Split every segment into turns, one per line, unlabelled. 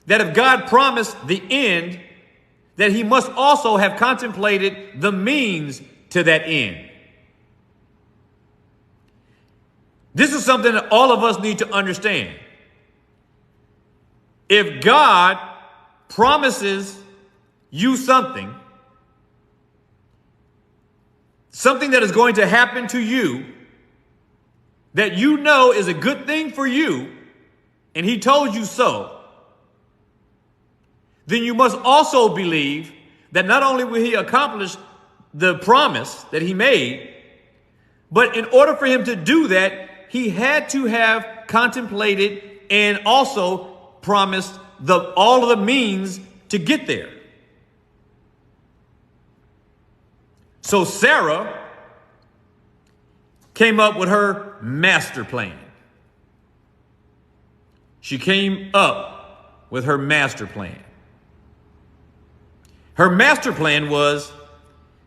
that if God promised the end, that he must also have contemplated the means to that end. This is something that all of us need to understand. If God promises you something that is going to happen to you, that you know is a good thing for you, and he told you so, then you must also believe that not only will he accomplish the promise that he made, but in order for him to do that, he had to have contemplated and also promised all of the means to get there. So Sarah came up with her master plan. She came up with her master plan. Her master plan was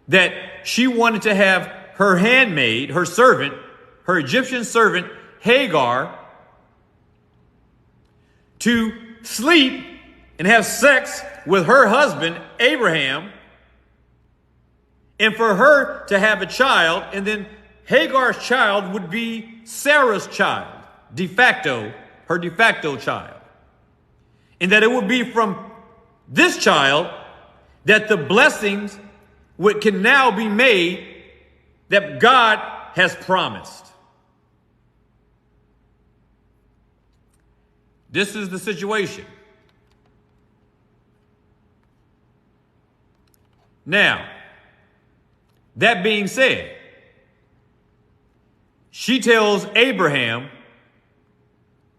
that she wanted to have her handmaid, her servant, her Egyptian servant, Hagar, to sleep and have sex with her husband, Abraham, and for her to have a child, and then Hagar's child would be Sarah's child, her de facto child. And that it would be from this child that the blessings can now be made that God has promised. This is the situation. Now, that being said, she tells Abraham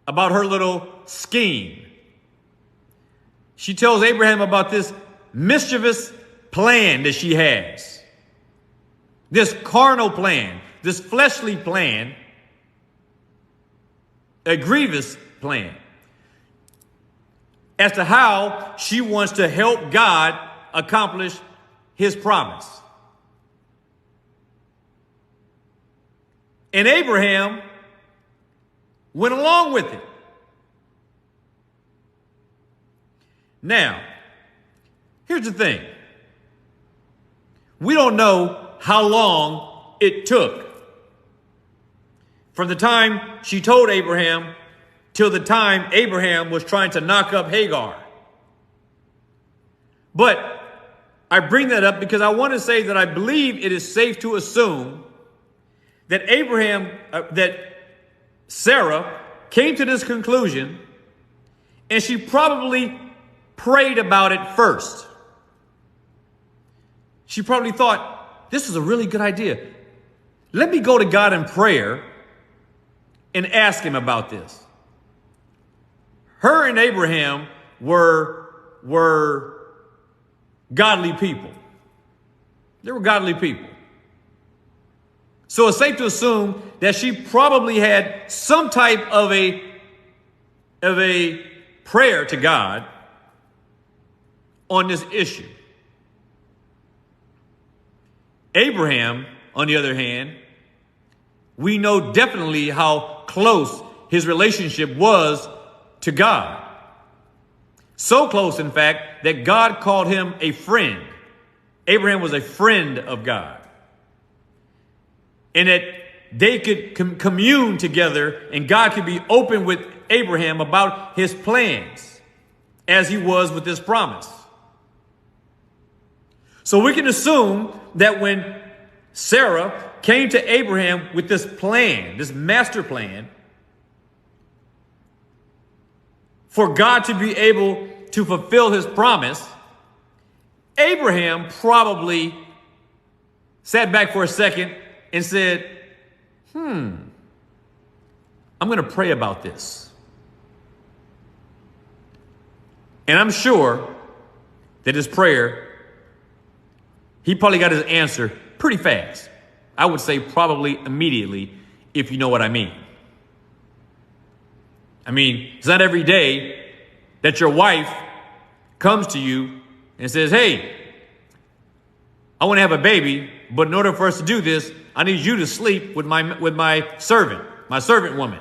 about her little scheme. She tells Abraham about this mischievous plan that she has. This carnal plan, this fleshly plan, a grievous plan, as to how she wants to help God accomplish his promise. And Abraham went along with it. Now, here's the thing. We don't know how long it took from the time she told Abraham till the time Abraham was trying to knock up Hagar. But I bring that up because I want to say that I believe it is safe to assume that that Sarah came to this conclusion, and she probably prayed about it first. She probably thought, this is a really good idea. Let me go to God in prayer and ask him about this. Her and Abraham were godly people. They were godly people. So it's safe to assume that she probably had some type of a prayer to God on this issue. Abraham, on the other hand, we know definitely how close his relationship was to God. So close, in fact, that God called him a friend. Abraham was a friend of God. And that they could commune together, and God could be open with Abraham about his plans as he was with this promise. So we can assume that when Sarah came to Abraham with this plan, this master plan, for God to be able to fulfill his promise, Abraham probably sat back for a second and said, I'm going to pray about this. And I'm sure that his prayer, he probably got his answer pretty fast. I would say probably immediately, if you know what I mean. I mean, it's not every day that your wife comes to you and says, hey, I want to have a baby, but in order for us to do this, I need you to sleep with my servant woman.